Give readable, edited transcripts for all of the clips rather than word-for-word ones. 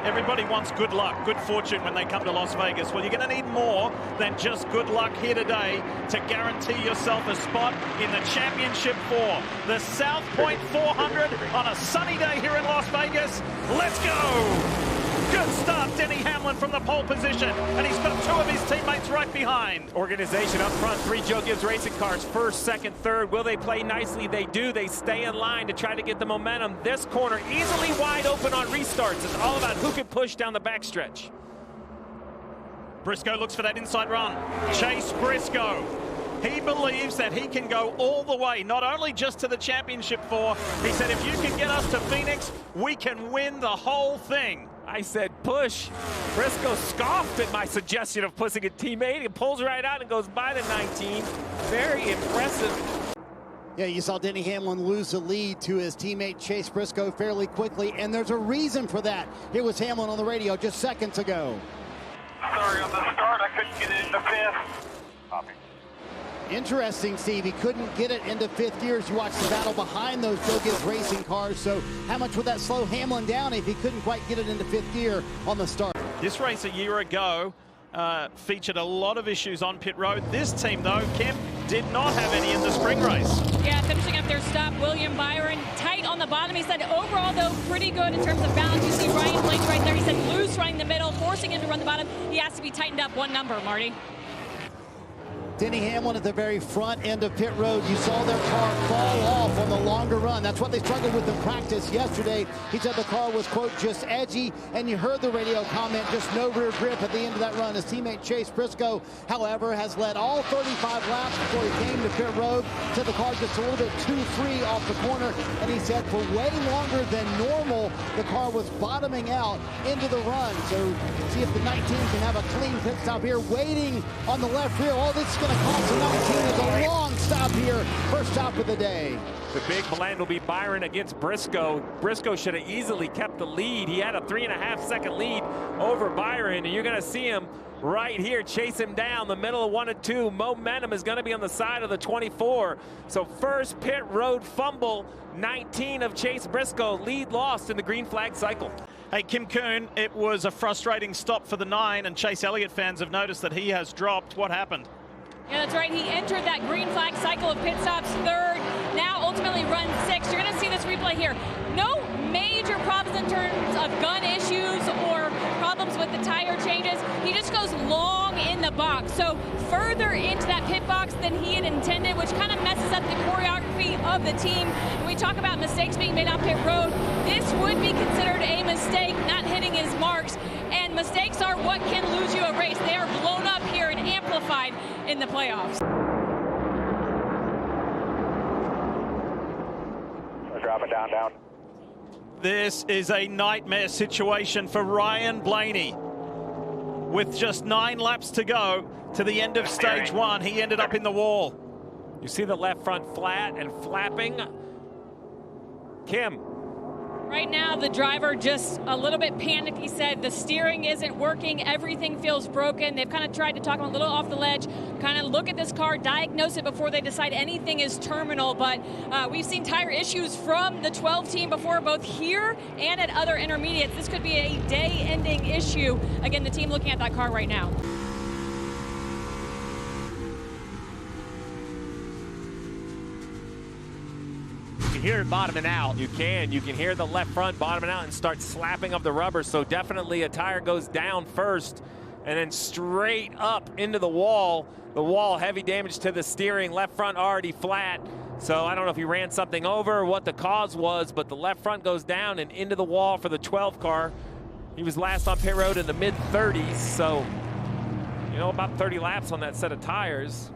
Everybody wants good luck, good fortune when they come to Las Vegas. Well, you're going to need more than just good luck here today to guarantee yourself a spot in the Championship 4. The South Point 400 on a sunny day here in Las Vegas. Let's go! Good start, Denny Hamlin from the pole position, and he's got two of his teammates right behind. Organization up front, 3 Joe Gibbs racing cars, first, second, third. Will they play nicely? They do. They stay in line to try to get the momentum. This corner easily wide open on restarts. It's all about who can push down the backstretch. Briscoe looks for that inside run. Chase Briscoe. He believes that he can go all the way, not only just to the Championship 4. He said, if you can get us to Phoenix, we can win the whole thing. I said push. Briscoe scoffed at my suggestion of pushing a teammate. He pulls right out and goes by the 19. Very impressive. Yeah, you saw Denny Hamlin lose the lead to his teammate Chase Briscoe fairly quickly, and there's a reason for that. Here was Hamlin on the radio just seconds ago. Sorry, on the start, I couldn't get it in the fifth. Copy. Interesting, Steve. He couldn't get it into fifth gear as you watch the battle behind those Joe Gibbs racing cars. So how much would that slow Hamlin down if he couldn't quite get it into fifth gear on the start? This race a year ago featured a lot of issues on pit road. This team, though, Kim, did not have any in the spring race. Yeah, finishing up their stop, William Byron, tight on the bottom. He said overall, though, pretty good in terms of balance. You see Ryan Blank right there. He said loose running the middle, forcing him to run the bottom. He has to be tightened up one number, Marty. Denny Hamlin at the very front end of pit road. You saw their car fall off on the longer run. That's what they struggled with in practice yesterday. He said the car was, quote, just edgy, and you heard the radio comment, just no rear grip at the end of that run. His teammate Chase Briscoe, however, has led all 35 laps before he came to pit road. Said the car just a little bit too free off the corner, and he said for way longer than normal, the car was bottoming out into the run. So see if the 19 can have a clean pit stop here, waiting on the left rear. All this is going to cost the 19 is a long stop here. First stop of the day. The big blend will be Byron against Briscoe. Briscoe should have easily kept the lead. He had a 3.5-second lead over Byron, and you're going to see him right here chase him down the middle of 1 and 2. Momentum is going to be on the side of the 24. So first pit road fumble, 19 of Chase Briscoe, lead lost in the green flag cycle. Hey, Kim Kuhn, it was a frustrating stop for the 9, and Chase Elliott fans have noticed that he has dropped. What happened? Yeah, that's right. He entered that green flag cycle of pit stops third. Now ultimately runs 6. You're going to see this replay here. No major problems in terms of gun issues or problems with the tire changes. He just goes long in the box. So further into that pit box than he had intended, which kind of messes up the choreography of the team. When we talk about mistakes being made on pit road, this would be considered a mistake, not hitting his marks. And mistakes are what can lose you a race. They are blown up here and amplified in the playoffs. Drop it down. This is a nightmare situation for Ryan Blaney. With just 9 laps to go to the end of stage 1, he ended up in the wall. You see the left front flat and flapping. Kim. Right now, the driver just a little bit panicked. He said the steering isn't working. Everything feels broken. They've kind of tried to talk him a little off the ledge, kind of look at this car, diagnose it before they decide anything is terminal. But we've seen tire issues from the 12 team before, both here and at other intermediates. This could be a day-ending issue. Again, the team looking at that car right now. Hear it bottoming out. You can hear the left front bottoming out and start slapping up the rubber. So definitely a tire goes down first and then straight up into the wall. The wall, heavy damage to the steering, left front already flat. So I don't know if he ran something over or what the cause was, but the left front goes down and into the wall for the 12 car. He was last on pit road in the mid 30s. So, you know, about 30 laps on that set of tires.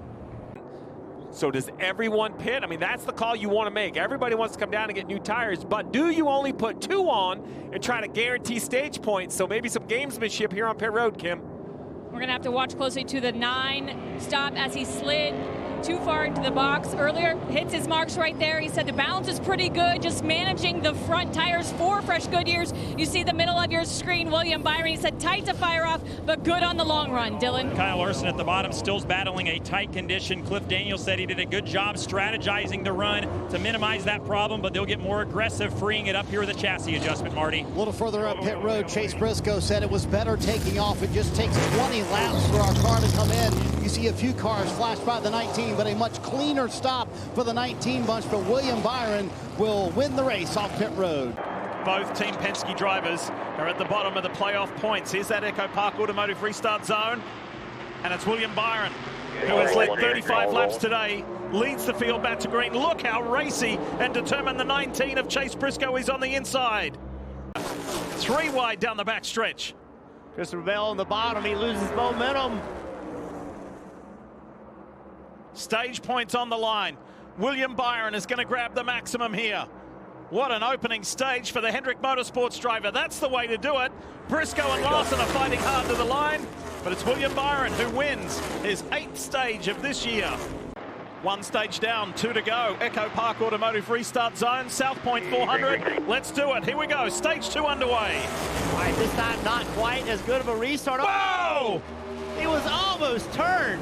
So does everyone pit? I mean, that's the call you want to make. Everybody wants to come down and get new tires, but do you only put 2 on and try to guarantee stage points? So maybe some gamesmanship here on pit road, Kim. We're going to have to watch closely to the 9 stop as he slid too far into the box. Earlier, hits his marks right there. He said the balance is pretty good, just managing the front tires. 4 fresh Goodyears. You see the middle of your screen, William Byron. He said tight to fire off, but good on the long run. Dylan. Kyle Larson at the bottom, still battling a tight condition. Cliff Daniels said he did a good job strategizing the run to minimize that problem, but they'll get more aggressive, freeing it up here with a chassis adjustment, Marty. A little further up pit road, Chase Briscoe said it was better taking off. It just takes 20 laps for our car to come in. You see a few cars flash by the 19, but a much cleaner stop for the 19 bunch. But William Byron will win the race off pit road. Both Team Penske drivers are at the bottom of the playoff points. Here's that Echo Park Automotive restart zone. And it's William Byron, who has led 35 laps today, leads the field back to green. Look how racy and determined the 19 of Chase Briscoe is on the inside. 3 wide down the back stretch. Christopher Bell on the bottom, he loses momentum. Stage points on the line. William Byron is going to grab the maximum here. What an opening stage for the Hendrick Motorsports driver. That's the way to do it. Briscoe and Larson are fighting hard to the line, but it's William Byron who wins his 8th stage of this year. 1 stage down, 2 to go. Echo Park Automotive restart zone, South Point 400. Let's do it. Here we go. Stage 2 underway. All right, this time not quite as good of a restart. Whoa! He was almost turned.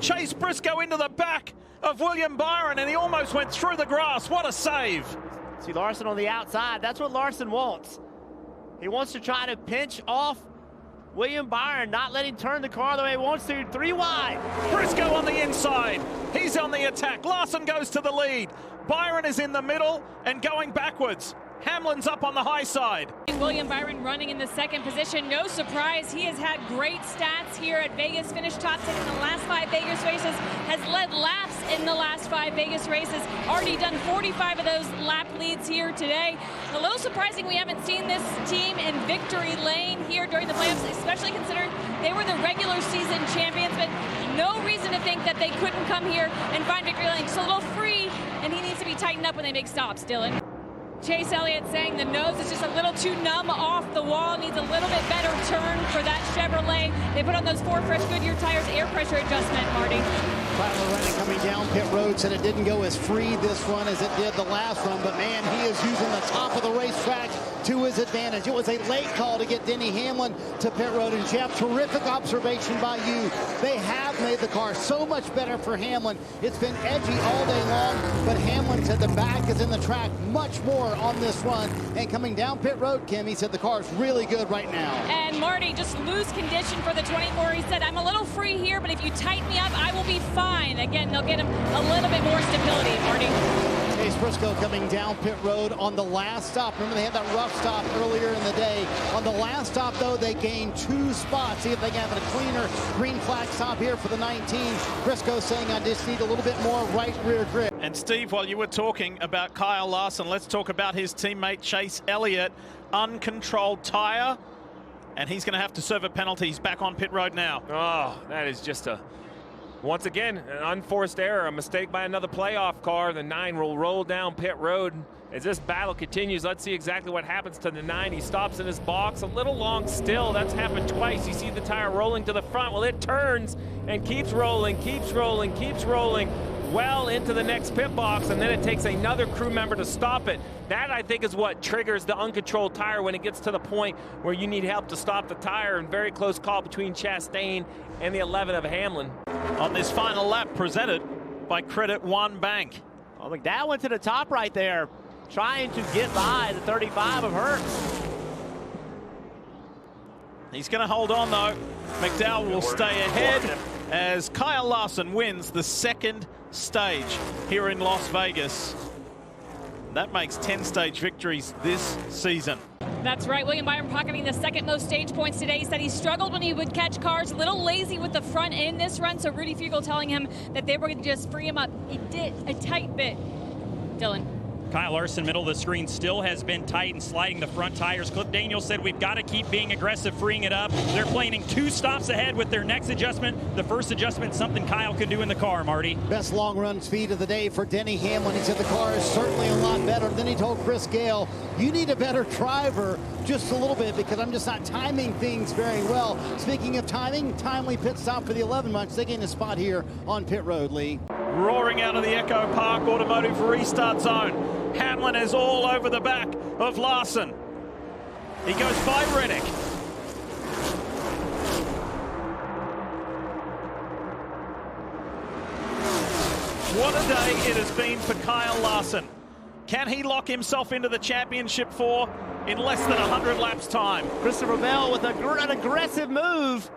Chase Briscoe into the back of William Byron, and he almost went through the grass. What a save. See Larson on the outside. That's what Larson wants. He wants to try to pinch off William Byron, not let him turn the car the way he wants to. 3 wide. Briscoe on the inside. He's on the attack. Larson goes to the lead. Byron is in the middle and going backwards. Hamlin's up on the high side. William Byron running in the 2nd position. No surprise, he has had great stats here at Vegas. Finished top 10 in the last 5 Vegas races. Has led laps in the last 5 Vegas races. Already done 45 of those lap leads here today. A little surprising we haven't seen this team in victory lane here during the playoffs, especially considering they were the regular season champions, but no reason to think that they couldn't come here and find victory lane. Just a little free, and he needs to be tightened up when they make stops, Dylan. Chase Elliott saying the nose is just a little too numb off the wall, needs a little bit better turn for that Chevrolet. They put on those 4 fresh Goodyear tires, air pressure adjustment, Marty. Tyler Reddick coming down pit road said it didn't go as free this run as it did the last run, but man, he is using the top of the racetrack to his advantage. It was a late call to get Denny Hamlin to pit road, and Jeff, terrific observation by you. They have made the car so much better for Hamlin. It's been edgy all day long, but Hamlin said the back is in the track much more on this run. And coming down pit road, Kim, he said the car is really good right now. And Marty, just loose condition for the 24. He said, I'm a little free here, but if you tighten me up, I will be fine. Again, they'll get him a little bit more stability, Marty. Chase Briscoe coming down pit road on the last stop. Remember, they had that rough stop earlier in the day. On the last stop, though, they gained 2 spots. See if they can have a cleaner green flag stop here for the 19. Briscoe saying, I just need a little bit more right rear grip. And Steve, while you were talking about Kyle Larson, let's talk about his teammate Chase Elliott. Uncontrolled tire, and he's going to have to serve a penalty. He's back on pit road now. Oh, that is just once again, an unforced error, a mistake by another playoff car. The 9 will roll down pit road. As this battle continues, let's see exactly what happens to the 9. He stops in his box, a little long still. That's happened twice. You see the tire rolling to the front. Well, it turns and keeps rolling, keeps rolling, keeps rolling well into the next pit box, and then it takes another crew member to stop it. That, I think, is what triggers the uncontrolled tire when it gets to the point where you need help to stop the tire. And very close call between Chastain and the 11 of Hamlin. On this final lap presented by Credit One Bank. Oh, McDowell went to the top right there, trying to get by the 35 of Hertz. He's going to hold on, though. McDowell will stay ahead as Kyle Larson wins the 2nd stage here in Las Vegas. That makes 10 stage victories this season. That's right. William Byron pocketing the 2nd most stage points today. He said he struggled when he would catch cars, a little lazy with the front end this run. So Rudy Fugle telling him that they were going to just free him up. He did a tight bit. Dylan. Kyle Larson, middle of the screen, still has been tight and sliding the front tires. Cliff Daniels said we've got to keep being aggressive, freeing it up. They're planning 2 stops ahead with their next adjustment. The first adjustment, something Kyle could do in the car, Marty. Best long run speed of the day for Denny Hamlin. He said the car is certainly a lot better. Then he told Chris Gale, you need a better driver just a little bit because I'm just not timing things very well. Speaking of timing, timely pit stop for the 11 months. They gain a spot here on pit road, Lee. Roaring out of the Echo Park Automotive restart zone. Hamlin is all over the back of Larson. He goes by Reddick. What a day it has been for Kyle Larson. Can he lock himself into the championship 4 in less than 100 laps time? Christopher Bell with an aggressive move.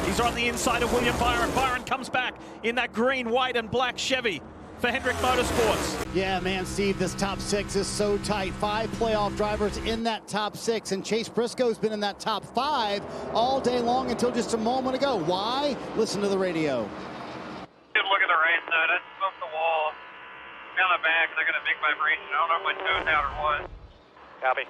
He's on the inside of William Byron. Byron comes back in that green, white, and black Chevy for Hendrick Motorsports. Yeah, man, Steve, this top 6 is so tight. 5 playoff drivers in that top 6, and Chase Briscoe's been in that top 5 all day long until just a moment ago. Why? Listen to the radio. Good look at the race note. I smoked the wall down the back, and they're going to make vibration. I don't know if my toe's out or what. Copy.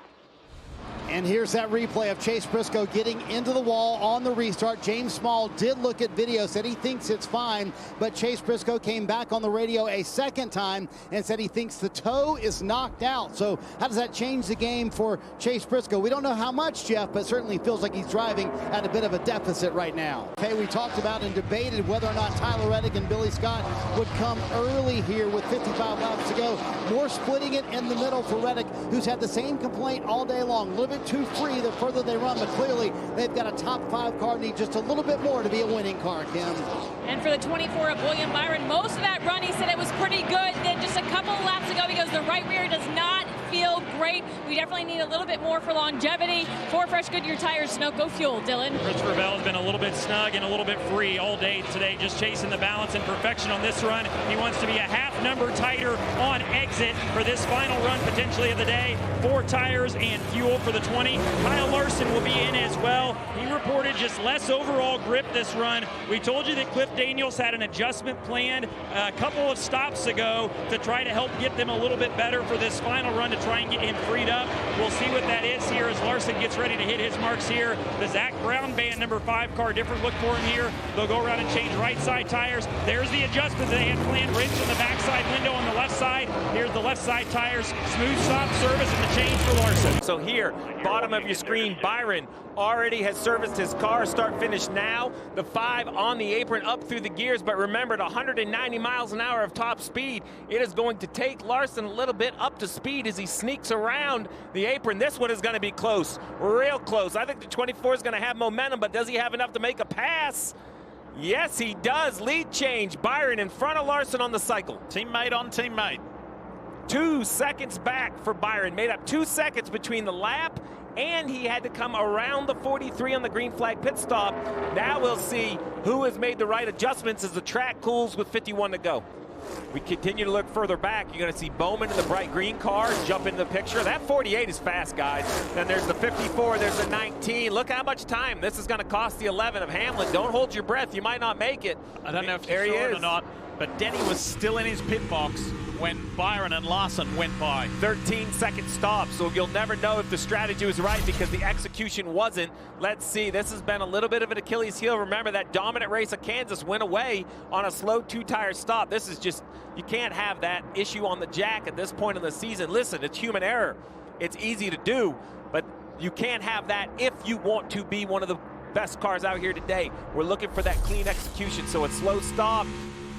And here's that replay of Chase Briscoe getting into the wall on the restart. James Small did look at video, said he thinks it's fine, but Chase Briscoe came back on the radio a second time and said he thinks the toe is knocked out. So how does that change the game for Chase Briscoe? We don't know how much, Jeff, but certainly feels like he's driving at a bit of a deficit right now. Okay, we talked about and debated whether or not Tyler Reddick and Billy Scott would come early here with 55 laps to go. More splitting it in the middle for Reddick, who's had the same complaint all day long. A little bit too free the further they run, but clearly they've got a top 5 car, need just a little bit more to be a winning car, Kim. And for the 24 of William Byron, most of that run, he said it was pretty good. Then just a couple of laps ago, he goes, the right rear does not feel great. We definitely need a little bit more for longevity. 4 fresh Goodyear tires, no go fuel, Dylan. Christopher Bell has been a little bit snug and a little bit free all day today, just chasing the balance and perfection on this run. He wants to be a half number tighter on exit for this final run potentially of the day. 4 tires and fuel for the 20. Kyle Larson will be in as well. He reported just less overall grip this run. We told you that Cliff Daniels had an adjustment planned a couple of stops ago to try to help get them a little bit better for this final run to try and get him freed up. We'll see what that is here as Larson gets ready to hit his marks here. The Zach Brown Band number 5 car, different look for him here. They'll go around and change right side tires. There's the adjustment they had planned. Rinse in the backside window on the left side. Here's the left side tires. Smooth stop service and the change for Larson. So here, bottom of your screen, Byron already has serviced his car, start finish now. The 5 on the apron up through the gears, but remember at 190 miles an hour of top speed, it is going to take Larson a little bit up to speed as he sneaks around the apron. This one is going to be close, real close. I think the 24 is going to have momentum, but does he have enough to make a pass? Yes, he does. Lead change. Byron in front of Larson on the cycle. Teammate on teammate. 2 seconds back for Byron. Made up 2 seconds between the lap, and he had to come around the 43 on the green flag pit stop. Now we'll see who has made the right adjustments as the track cools with 51 to go. We continue to look further back. You're going to see Bowman in the bright green car jump into the picture. That 48 is fast, guys. Then there's the 54, there's the 19. Look how much time. This is going to cost the 11 of Hamlin. Don't hold your breath. You might not make it. I don't know if you saw it or not, but Denny was still in his pit box when Byron and Larson went by. 13-second stop, so you'll never know if the strategy was right because the execution wasn't. Let's see. This has been a little bit of an Achilles heel. Remember, that dominant race of Kansas went away on a slow 2-tire stop. This is just, you can't have that issue on the jack at this point in the season. Listen, it's human error. It's easy to do, but you can't have that if you want to be one of the best cars out here today. We're looking for that clean execution, so a slow stop.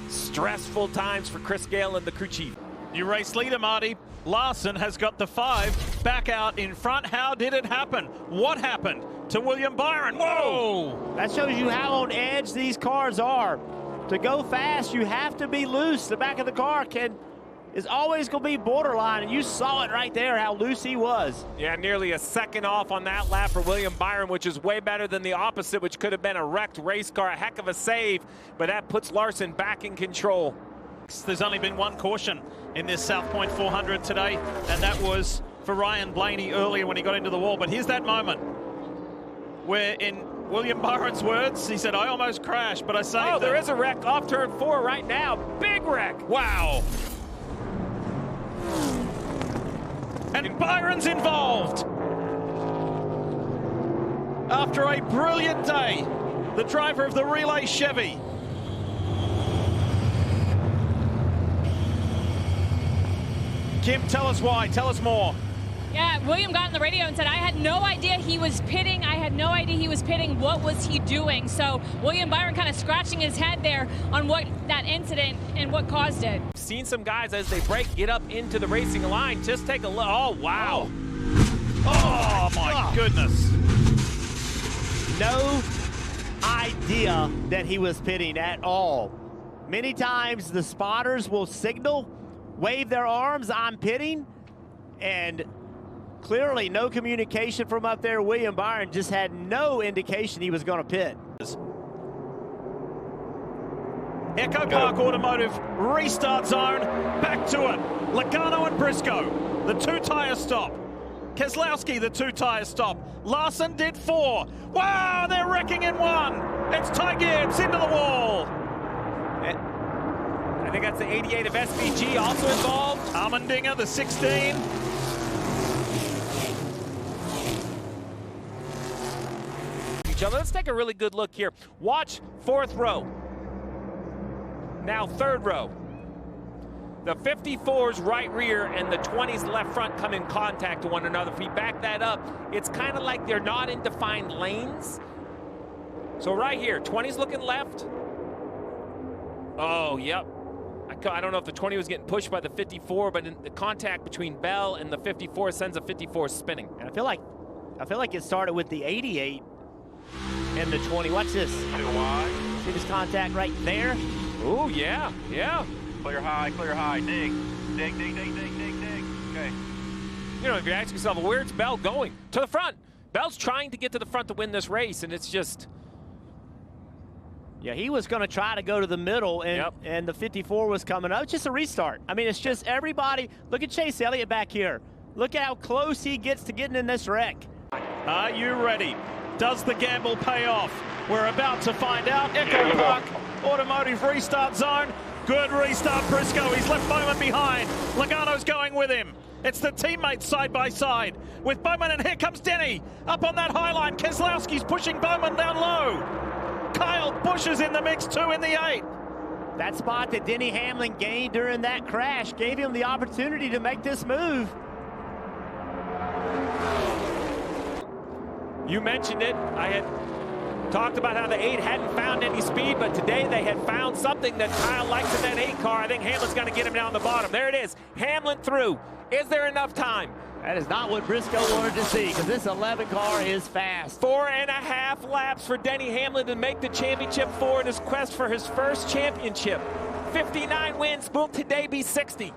Stressful times for Chris Gale and the crew chief. New race leader, Marty. Larson has got the 5 back out in front. How did it happen? What happened to William Byron? Whoa! That shows you how on edge these cars are. To go fast, you have to be loose. The back of the car is always going to be borderline, and you saw it right there, how loose he was. Yeah, nearly a second off on that lap for William Byron, which is way better than the opposite, which could have been a wrecked race car. A heck of a save, but that puts Larson back in control. There's only been 1 caution in this South Point 400 today, and that was for Ryan Blaney earlier when he got into the wall. But here's that moment where, in William Byron's words, he said, I almost crashed, but I saved Oh, there them. is a wreck off turn 4 right now. Big wreck. Wow. And Byron's involved. After a brilliant day, the driver of the relay Chevy. Kim, tell us why. Tell us more. Yeah, William got on the radio and said, I had no idea he was pitting. I had no idea he was pitting. What was he doing? So William Byron kind of scratching his head there on what that incident and what caused it. Seen some guys as they break, get up into the racing line. Just take a look. Oh, wow. Oh my goodness. No idea that he was pitting at all. Many times the spotters will signal, wave their arms, I'm pitting, and clearly no communication from up there. William Byron just had no indication he was going to pit. Echo Park Automotive restart zone, back to it. Logano and Briscoe, the 2-tire stop. Keselowski, the 2-tire stop. Larson did 4. Wow, they're wrecking in 1. It's Ty Gibbs into the wall. I think that's the 88 of SVG also involved. Armendinger, the 16. Each other. Let's take a really good look here. Watch 4th row. Now 3rd row. The 54's right rear and the 20's left front come in contact to one another. If we back that up, it's kind of like they're not in defined lanes. So right here, 20's looking left. Oh, yep. I don't know if the 20 was getting pushed by the 54, but in the contact between Bell and the 54 sends a 54 spinning. And I feel like it started with the 88 and the 20. Watch this. Too wide. See this contact right there? Oh, yeah, yeah. Clear high, dig. Dig, dig, dig, dig, dig, dig. Okay. You know, if you ask yourself, well, where's Bell going? To the front. Bell's trying to get to the front to win this race, and it's just... Yeah, he was going to try to go to the middle, and the 54 was coming up. It's just a restart. I mean, it's just everybody. Look at Chase Elliott back here. Look at how close he gets to getting in this wreck. Are you ready? Does the gamble pay off? We're about to find out. Echo Park Automotive restart zone. Good restart, Briscoe. He's left Bowman behind. Logano's going with him. It's the teammates side by side with Bowman, and here comes Denny up on that high line. Keselowski's pushing Bowman down low. Kyle Busch is in the mix too in the 8. That spot that Denny Hamlin gained during that crash gave him the opportunity to make this move. You mentioned it. I had talked about how the 8 hadn't found any speed, but today they had found something that Kyle likes in that 8 car. I think Hamlin's going to get him down the bottom. There it is. Hamlin through. Is there enough time? That is not what Briscoe wanted to see, because this 11 car is fast. 4.5 laps for Denny Hamlin to make the championship 4 in his quest for his first championship. 59 wins. Will today be 60?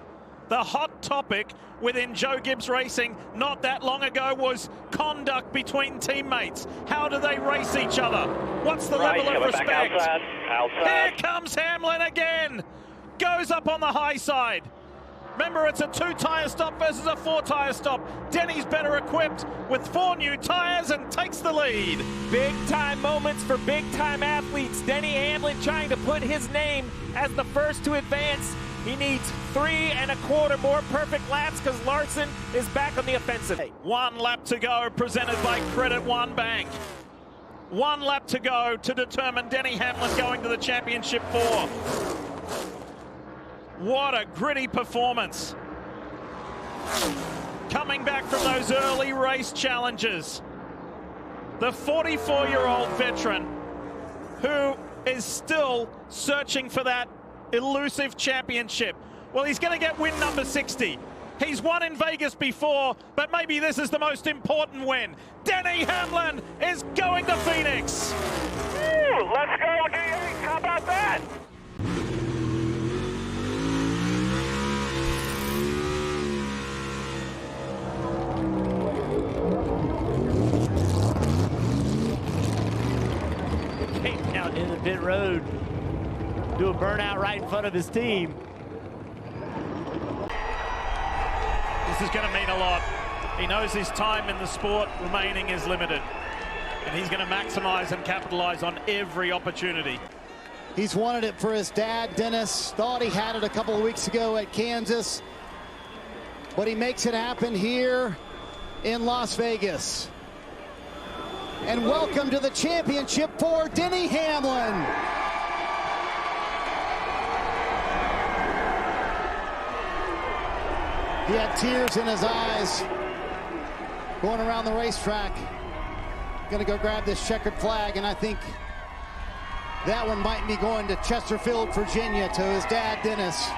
The hot topic within Joe Gibbs Racing not that long ago was conduct between teammates. How do they race each other? What's the level of respect? Outside. Here comes Hamlin again. Goes up on the high side. Remember, it's a 2-tire stop versus a 4-tire stop. Denny's better equipped with 4 new tires and takes the lead. Big-time moments for big-time athletes. Denny Hamlin trying to put his name as the first to advance. He needs 3.25 more perfect laps because Larson is back on the offensive. 1 lap to go, presented by Credit One Bank. 1 lap to go to determine Denny Hamlin going to the Championship 4. What a gritty performance. Coming back from those early race challenges. The 44-year-old veteran who is still searching for that elusive championship. Well, he's going to get win number 60. He's won in Vegas before, but maybe this is the most important win. Denny Hamlin is going to Phoenix. Woo, let's go, D8. How about that? Came out in the pit road, do a burnout right in front of his team. This is going to mean a lot. He knows his time in the sport remaining is limited, and he's going to maximize and capitalize on every opportunity. He's wanted it for his dad, Dennis. Thought he had it a couple of weeks ago at Kansas. but he makes it happen here in Las Vegas. And welcome to the championship for Denny Hamlin. He had tears in his eyes going around the racetrack. Gonna go grab this checkered flag, and I think that one might be going to Chesterfield, Virginia, to his dad, Dennis.